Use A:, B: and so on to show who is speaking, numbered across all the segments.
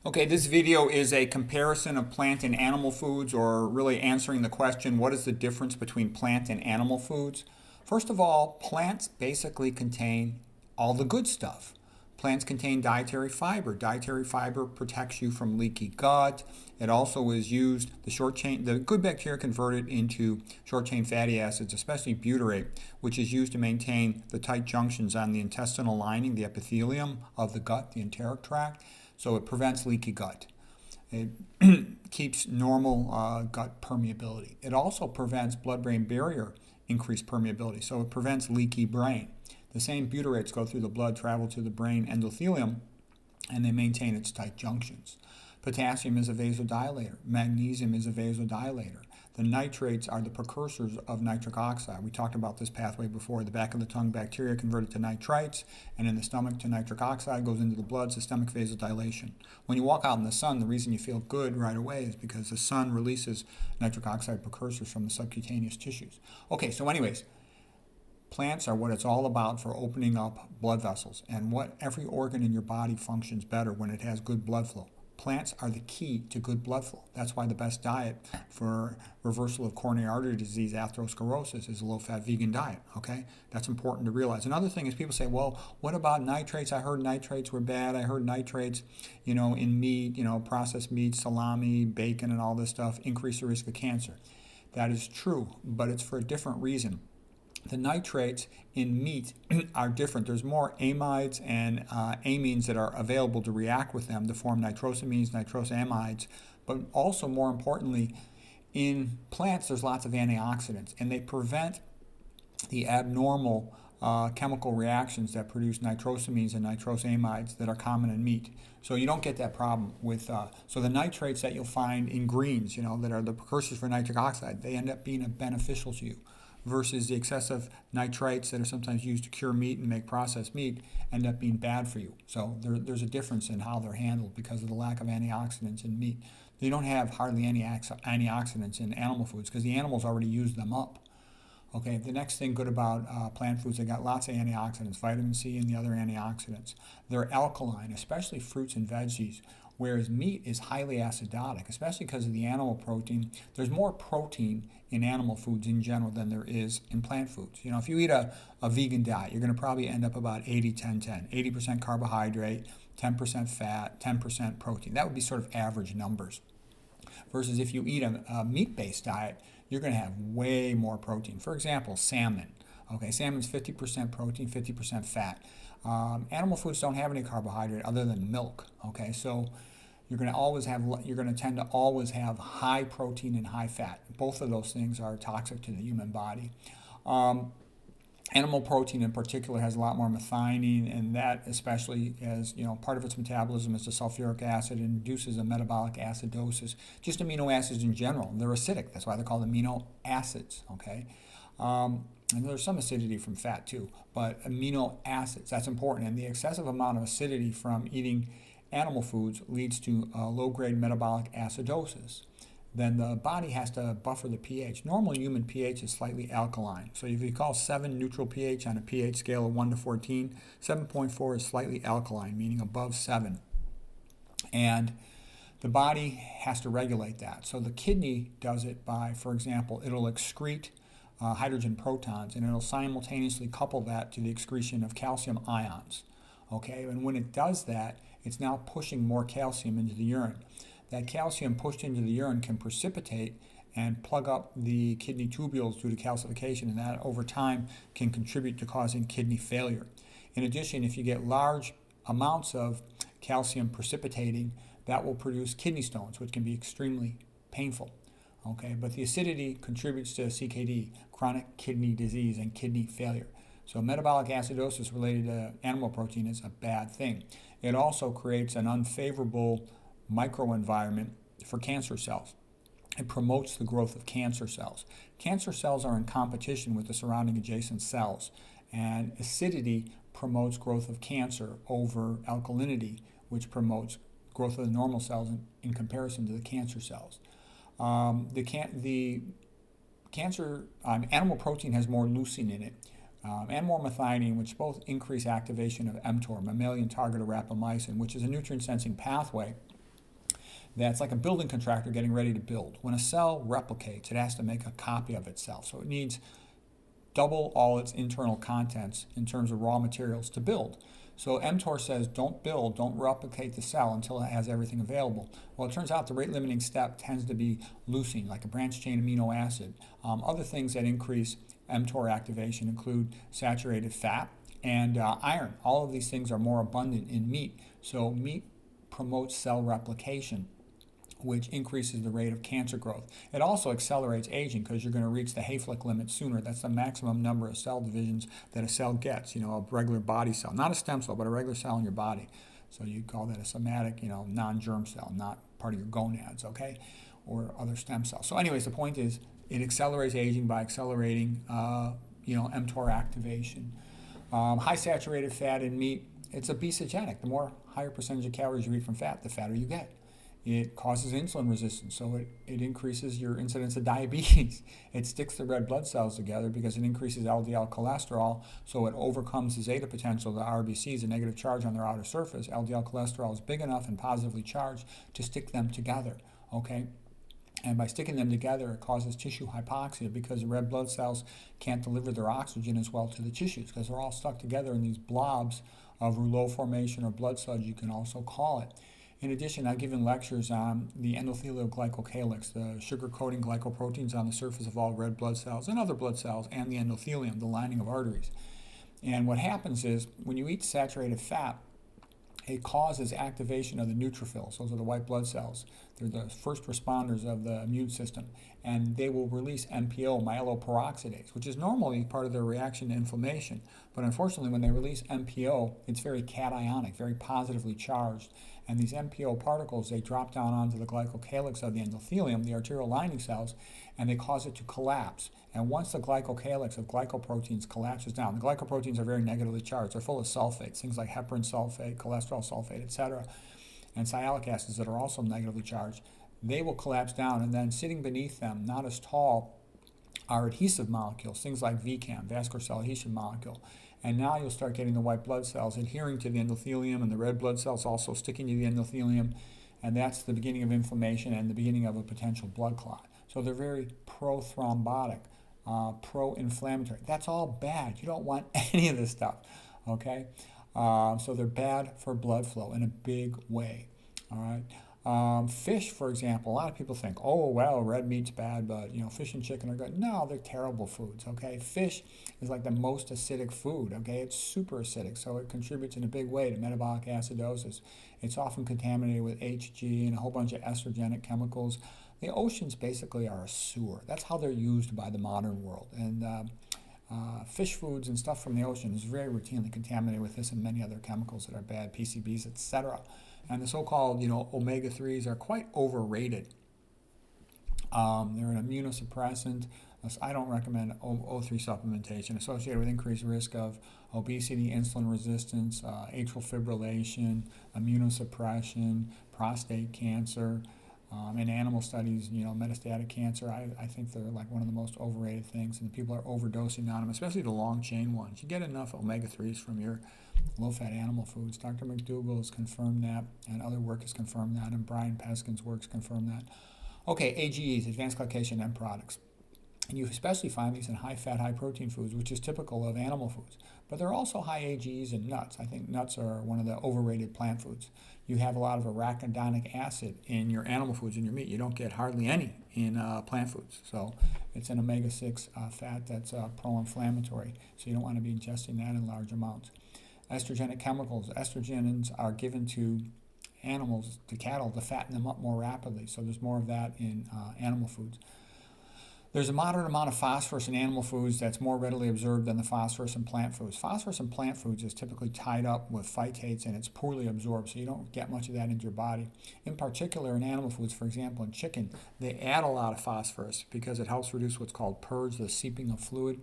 A: Okay, this video is a comparison of plant and animal foods, or really answering the question, what is the difference between plant and animal foods? First of all, plants basically contain all the good stuff. Plants contain dietary fiber. Dietary fiber protects you from leaky gut. It also is used, the good bacteria convert it into short chain fatty acids, especially butyrate, which is used to maintain the tight junctions on the intestinal lining, the epithelium of the gut, the enteric tract. So it prevents leaky gut. It keeps normal gut permeability. It also prevents blood-brain barrier increased permeability, so it prevents leaky brain. The same butyrates go through the blood, travel to the brain endothelium, and they maintain its tight junctions. Potassium is a vasodilator. Magnesium is a vasodilator. The nitrates are the precursors of nitric oxide. We talked about this pathway before. The back of the tongue bacteria convert it to nitrites, and in the stomach to nitric oxide, goes into the blood, systemic vasodilation. When you walk out in the sun, the reason you feel good right away is because the sun releases nitric oxide precursors from the subcutaneous tissues. Okay, so anyways, plants are what it's all about for opening up blood vessels, and what every organ in your body functions better when it has good blood flow. Plants are the key to good blood flow. That's why the best diet for reversal of coronary artery disease, atherosclerosis, is a low-fat vegan diet, okay? That's important to realize. Another thing is people say, well, what about nitrates? I heard nitrates were bad. I heard nitrates, in meat, processed meat, salami, bacon, and all this stuff increase the risk of cancer. That is true, but it's for a different reason. The nitrates in meat are different. There's more amides and amines that are available to react with them to form nitrosamines, nitrosamines, but also more importantly, in plants there's lots of antioxidants, and they prevent the abnormal chemical reactions that produce nitrosamines and nitrosamines that are common in meat. So you don't get that problem with, so the nitrates that you'll find in greens, that are the precursors for nitric oxide, they end up being beneficial to you, versus the excessive nitrites that are sometimes used to cure meat and make processed meat end up being bad for you. So there's a difference in how they're handled because of the lack of antioxidants in meat. You don't have hardly any antioxidants in animal foods because the animals already use them up. Okay, the next thing good about plant foods, they got lots of antioxidants, vitamin C and the other antioxidants. They're alkaline, especially fruits and veggies, whereas meat is highly acidotic, especially because of the animal protein. There's more protein in animal foods in general than there is in plant foods. If you eat a vegan diet, you're going to probably end up about 80-10-10, 80% carbohydrate, 10% fat, 10% protein. That would be sort of average numbers. Versus if you eat a meat-based diet, you're going to have way more protein. For example, salmon. Okay, salmon's 50% protein, 50% fat. Animal foods don't have any carbohydrate other than milk. Okay, so you're going to tend to always have high protein and high fat. Both of those things are toxic to the human body. Animal protein in particular has a lot more methionine, and that especially as part of its metabolism is the sulfuric acid, and induces a metabolic acidosis. Just amino acids in general, they're acidic. That's why they're called amino acids. Okay. And there's some acidity from fat too, but amino acids, that's important. And the excessive amount of acidity from eating animal foods leads to low-grade metabolic acidosis. Then the body has to buffer the pH. Normal human pH is slightly alkaline. So if you call 7 neutral pH on a pH scale of 1 to 14, 7.4 is slightly alkaline, meaning above 7. And the body has to regulate that. So the kidney does it by, for example, it'll excrete hydrogen protons, and it'll simultaneously couple that to the excretion of calcium ions. Okay, and when it does that, it's now pushing more calcium into the urine. That calcium pushed into the urine can precipitate and plug up the kidney tubules due to calcification, and that over time can contribute to causing kidney failure. In addition, if you get large amounts of calcium precipitating, that will produce kidney stones, which can be extremely painful. Okay, but the acidity contributes to CKD, chronic kidney disease, and kidney failure. So metabolic acidosis related to animal protein is a bad thing. It also creates an unfavorable microenvironment for cancer cells. It promotes the growth of cancer cells. Cancer cells are in competition with the surrounding adjacent cells, and acidity promotes growth of cancer over alkalinity, which promotes growth of the normal cells in comparison to the cancer cells. The cancer animal protein has more leucine in it, and more methionine, which both increase activation of mTOR, mammalian target of rapamycin, which is a nutrient sensing pathway that's like a building contractor getting ready to build. When a cell replicates, it has to make a copy of itself. So it needs double all its internal contents in terms of raw materials to build. So mTOR says don't build, don't replicate the cell until it has everything available. Well, it turns out the rate limiting step tends to be leucine, like a branched chain amino acid. Other things that increase mTOR activation include saturated fat and iron. All of these things are more abundant in meat. So meat promotes cell replication, which increases the rate of cancer growth. It also accelerates aging because you're going to reach the Hayflick limit sooner. That's the maximum number of cell divisions that a cell gets, a regular body cell. Not a stem cell, but a regular cell in your body. So you call that a somatic, non-germ cell, not part of your gonads, okay? Or other stem cells. So anyways, the point is it accelerates aging by accelerating, mTOR activation. High saturated fat in meat, it's obesogenic. The more higher percentage of calories you eat from fat, the fatter you get. It causes insulin resistance, so it increases your incidence of diabetes. It sticks the red blood cells together because it increases LDL cholesterol, so it overcomes the zeta potential of the RBCs, a negative charge on their outer surface. LDL cholesterol is big enough and positively charged to stick them together, okay? And by sticking them together, it causes tissue hypoxia because the red blood cells can't deliver their oxygen as well to the tissues because they're all stuck together in these blobs of rouleau formation or blood suds, you can also call it. In addition, I've given lectures on the endothelial glycocalyx, the sugar-coating glycoproteins on the surface of all red blood cells and other blood cells, and the endothelium, the lining of arteries. And what happens is when you eat saturated fat, it causes activation of the neutrophils. Those are the white blood cells. They're the first responders of the immune system. And they will release MPO, myeloperoxidase, which is normally part of their reaction to inflammation. But unfortunately, when they release MPO, it's very cationic, very positively charged. And these MPO particles, they drop down onto the glycocalyx of the endothelium, the arterial lining cells, and they cause it to collapse. And once the glycocalyx of glycoproteins collapses down, the glycoproteins are very negatively charged. They're full of sulfates, things like heparin sulfate, cholesterol sulfate, etc., and sialic acids that are also negatively charged. They will collapse down, and then sitting beneath them, not as tall, are adhesive molecules, things like VCAM, vascular cell adhesion molecule. And now you'll start getting the white blood cells adhering to the endothelium and the red blood cells also sticking to the endothelium. And that's the beginning of inflammation and the beginning of a potential blood clot. So they're very pro-thrombotic, pro-inflammatory. That's all bad. You don't want any of this stuff, okay? So they're bad for blood flow in a big way, all right? Fish, for example, a lot of people think, oh, well, red meat's bad, but, fish and chicken are good. No, they're terrible foods, okay? Fish is like the most acidic food, okay? It's super acidic, so it contributes in a big way to metabolic acidosis. It's often contaminated with HG and a whole bunch of estrogenic chemicals. The oceans basically are a sewer. That's how they're used by the modern world. And fish foods and stuff from the ocean is very routinely contaminated with this and many other chemicals that are bad, PCBs, etc. And the so-called, omega-3s are quite overrated. They're an immunosuppressant. I don't recommend O3 supplementation associated with increased risk of obesity, insulin resistance, atrial fibrillation, immunosuppression, prostate cancer. In animal studies, metastatic cancer, I think they're like one of the most overrated things, and people are overdosing on them, especially the long-chain ones. You get enough omega-3s from your low-fat animal foods. Dr. McDougall has confirmed that, and other work has confirmed that, and Brian Peskin's works confirm that. Okay, AGEs, advanced glycation end products. And you especially find these in high-fat, high-protein foods, which is typical of animal foods. But there are also high AGEs in nuts. I think nuts are one of the overrated plant foods. You have a lot of arachidonic acid in your animal foods, in your meat. You don't get hardly any in plant foods. So it's an omega-6 fat that's pro-inflammatory. So you don't want to be ingesting that in large amounts. Estrogenic chemicals. Estrogens are given to animals, to cattle, to fatten them up more rapidly. So there's more of that in animal foods. There's a moderate amount of phosphorus in animal foods that's more readily absorbed than the phosphorus in plant foods. Phosphorus in plant foods is typically tied up with phytates and it's poorly absorbed, so you don't get much of that into your body. In particular, in animal foods, for example, in chicken, they add a lot of phosphorus because it helps reduce what's called purge, the seeping of fluid,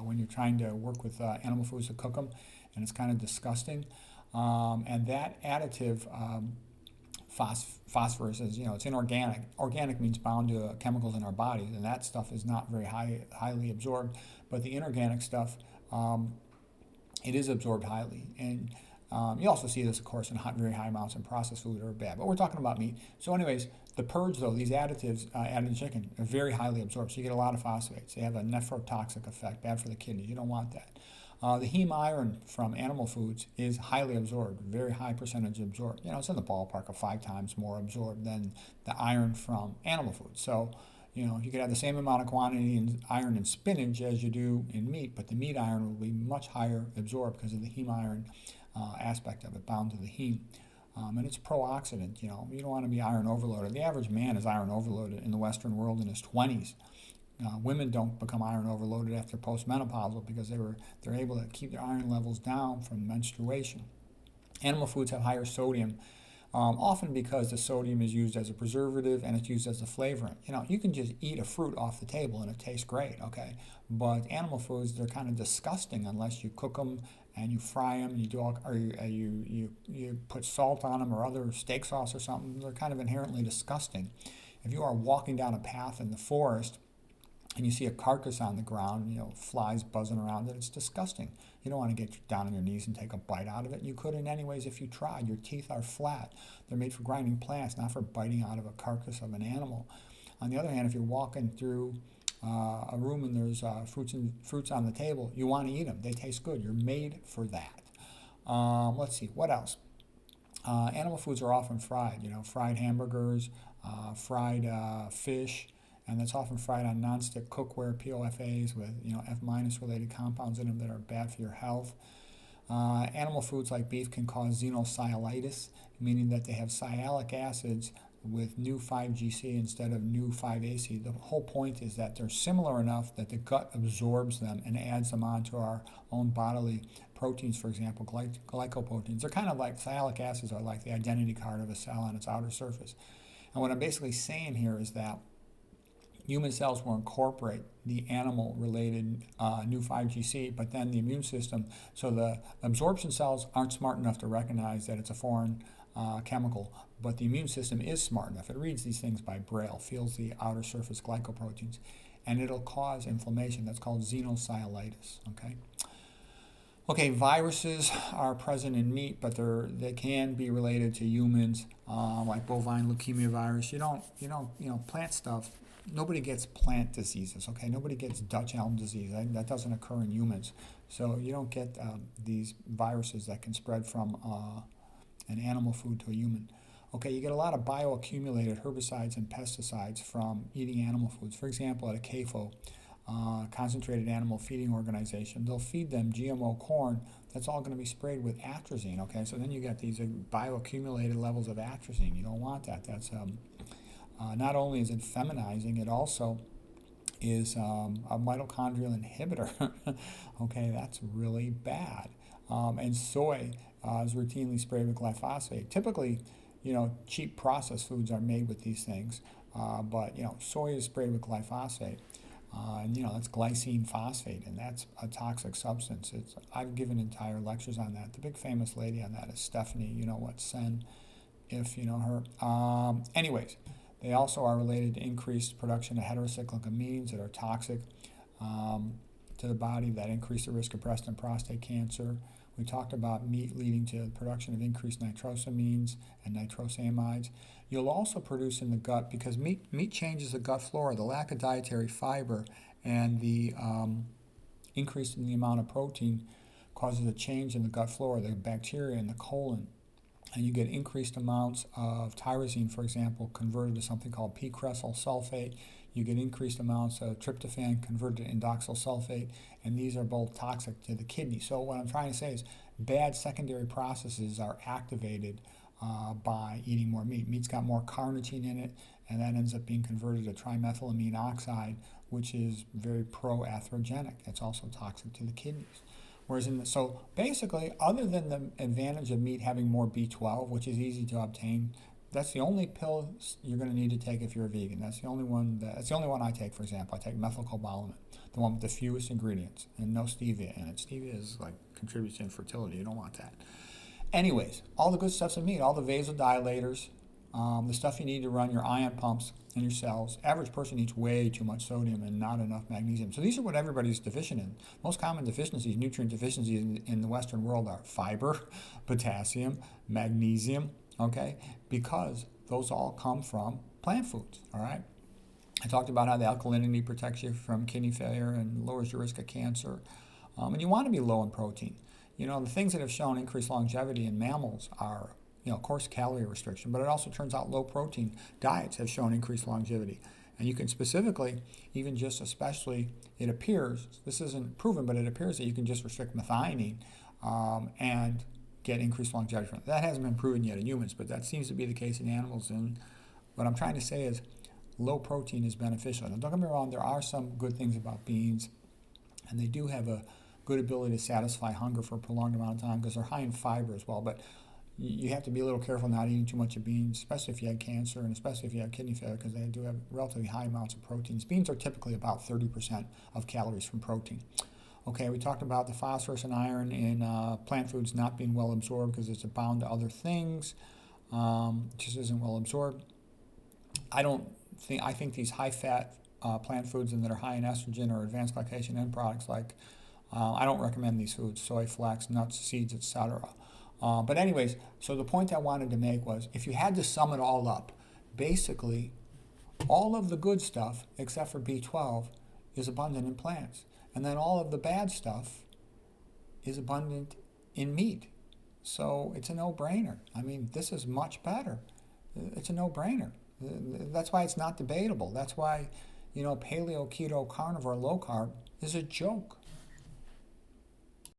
A: when you're trying to work with animal foods to cook them, and it's kind of disgusting. And that additive phosphorus is, it's inorganic. Organic means bound to chemicals in our bodies, and that stuff is not very highly absorbed. But the inorganic stuff, it is absorbed highly. And You also see this, of course, in very high amounts in processed food are bad, but we're talking about meat. So anyways, the purge, though, these additives added in chicken are very highly absorbed, so you get a lot of phosphates. They have a nephrotoxic effect, bad for the kidneys. You don't want that. The heme iron from animal foods is highly absorbed, very high percentage absorbed. It's in the ballpark of 5 times more absorbed than the iron from animal foods. So, you could have the same amount of quantity in iron in spinach as you do in meat, but the meat iron will be much higher absorbed because of the heme iron aspect of it, bound to the heme. And it's pro-oxidant. You don't want to be iron overloaded. The average man is iron overloaded in the Western world in his 20s. Women don't become iron overloaded after postmenopausal because they're able to keep their iron levels down from menstruation. Animal foods have higher sodium, often because the sodium is used as a preservative and it's used as a flavorant. You can just eat a fruit off the table and it tastes great, okay? But animal foods, they're kind of disgusting unless you cook them and you fry them, you do all, or you put salt on them or other steak sauce or something. They're kind of inherently disgusting. If you are walking down a path in the forest and you see a carcass on the ground, flies buzzing around it, it's disgusting. You don't want to get down on your knees and take a bite out of it. You couldn't anyways if you tried. Your teeth are flat. They're made for grinding plants, not for biting out of a carcass of an animal. On the other hand, if you're walking through a room and there's fruits on the table, you want to eat them. They taste good. You're made for that. Let's see, what else? Animal foods are often fried. Fried hamburgers, fried fish, and that's often fried on nonstick cookware, POFAs, with F- related compounds in them that are bad for your health. Animal foods like beef can cause xenosylitis, meaning that they have sialic acids with new 5-GC instead of new 5-AC. The whole point is that they're similar enough that the gut absorbs them and adds them onto our own bodily proteins, for example, glycoproteins. They're kind of like, sialic acids are like the identity card of a cell on its outer surface. And what I'm basically saying here is that human cells will incorporate the animal-related new 5-GC, but then the immune system, so the absorption cells aren't smart enough to recognize that it's a foreign chemical, but the immune system is smart enough. It reads these things by Braille, feels the outer surface glycoproteins, and it'll cause inflammation. That's called xenosylitis, okay? Okay, viruses are present in meat, but they can be related to humans, like bovine leukemia virus. Plant stuff. Nobody gets plant diseases, okay? Nobody gets Dutch elm disease. That doesn't occur in humans. So you don't get these viruses that can spread from an animal food to a human. Okay, you get a lot of bioaccumulated herbicides and pesticides from eating animal foods. For example, at a CAFO, concentrated animal feeding organization, they'll feed them GMO corn. That's all going to be sprayed with atrazine, okay? So then you get these bioaccumulated levels of atrazine. You don't want that. That's not only is it feminizing, it also is a mitochondrial inhibitor. Okay, that's really bad. And soy is routinely sprayed with glyphosate. Typically, cheap processed foods are made with these things, but soy is sprayed with glyphosate. And that's glycine phosphate, and that's a toxic substance. I've given entire lectures on that. The big famous lady on that is Stephanie, Sen, if you know her. Anyways, they also are related to increased production of heterocyclic amines that are toxic to the body, that increase the risk of breast and prostate cancer. We talked about meat leading to the production of increased nitrosamines and nitrosamides. You'll also produce in the gut, because meat changes the gut flora. The lack of dietary fiber and the increase in the amount of protein causes a change in the gut flora, the bacteria in the colon. And you get increased amounts of tyrosine, for example, converted to something called P-cressyl sulfate. You get increased amounts of tryptophan converted to indoxyl sulfate, and these are both toxic to the kidney. So what I'm trying to say is bad secondary processes are activated by eating more meat. Meat's got more carnitine in it, and that ends up being converted to trimethylamine oxide, which is very pro-atherogenic. It's also toxic to the kidneys. Whereas so basically, other than the advantage of meat having more B12, which is easy to obtain, that's the only pill you're going to need to take if you're a vegan. That's the only one. That's the only one I take. For example, I take methylcobalamin, the one with the fewest ingredients and no stevia in it. Stevia is contributes to infertility. You don't want that. Anyways, all the good stuff's in meat. All the vasodilators, the stuff you need to run your ion pumps in your cells. Average person eats way too much sodium and not enough magnesium. So these are what everybody's deficient in. Most common deficiencies, nutrient deficiencies in the Western world are fiber, potassium, magnesium, okay? Because those all come from plant foods, all right? I talked about how the alkalinity protects you from kidney failure and lowers your risk of cancer. And you want to be low in protein. You know, the things that have shown increased longevity in mammals are, of course, calorie restriction, but it also turns out low protein diets have shown increased longevity. And you can specifically, even just especially, it appears, this isn't proven, but it appears that you can just restrict methionine and get increased longevity from it. That hasn't been proven yet in humans, but that seems to be the case in animals. And what I'm trying to say is low protein is beneficial. Now, don't get me wrong, there are some good things about beans, and they do have a good ability to satisfy hunger for a prolonged amount of time because they're high in fiber as well. But you have to be a little careful not eating too much of beans, especially if you had cancer and especially if you have kidney failure, because they do have relatively high amounts of proteins. Beans are typically about 30% of calories from protein. Okay, we talked about the phosphorus and iron in plant foods not being well absorbed because it's bound to other things. It just isn't well absorbed. I think these high-fat plant foods and that are high in estrogen or advanced glycation end products like I don't recommend these foods, soy, flax, nuts, seeds, etc. But anyways, so the point I wanted to make was if you had to sum it all up, basically all of the good stuff except for B12 is abundant in plants. And then all of the bad stuff is abundant in meat. So it's a no-brainer. I mean, this is much better. It's a no-brainer. That's why it's not debatable. That's why, paleo, keto, carnivore, low carb is a joke.